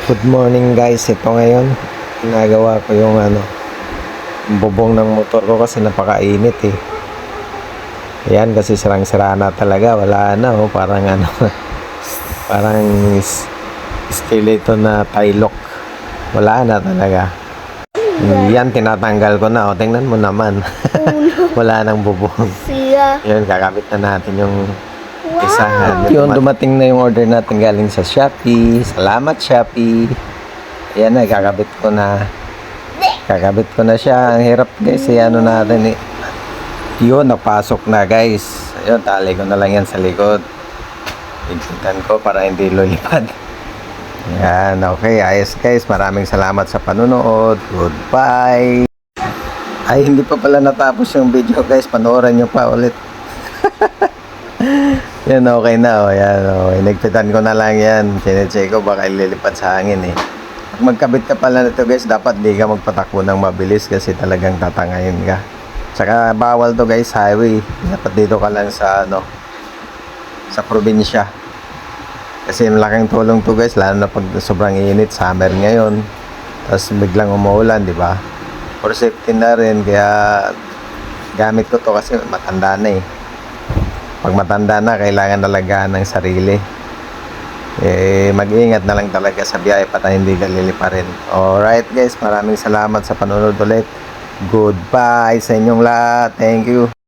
Good morning guys, ito ngayon ginagawa ko yung bubong ng motor ko kasi napakainit eh. Ayan kasi sirang-sira na talaga, wala na oh, parang parang skeleton na tailok. Wala na talaga. Yan tinatanggal ko na oh, tingnan mo naman. Wala nang bubong. Yan kakabit na natin yung isa. Yun, dumating na yung order natin galing sa Shopee. Salamat Shopee. Ayan na, kakabit ko na. Kakabit ko na siya. Ang hirap guys, natin eh. Yun, napasok na guys. Ayun, tali ko na lang yan sa likod. Higpitan ko para hindi lulipad. Ayan, okay. Ayos guys, maraming salamat sa panunood. Goodbye. Ay, hindi pa pala natapos yung video guys. Panoorin nyo pa ulit. Yan, okay na. O, yan, okay. Nagpitan ko na lang yan. Sinecheck ko, baka ililipat sa hangin eh. Pag magkabit ka pala nito guys, dapat di ka magpatakbo ng mabilis kasi talagang tatangayin ka. Saka bawal to guys, highway. Dapat dito ka lang sa sa probinsya. Kasi malaking tulong to guys, lalo na pag sobrang init, summer ngayon. Tapos biglang umuulan, di ba? For safety na rin, kaya gamit ko to kasi matanda na eh. Pag matanda na, kailangan alagaan ng sarili. Mag-iingat na lang talaga sa biyahe para hindi ka liliparin. Alright guys, maraming salamat sa panonood ulit. Goodbye sa inyong lahat. Thank you.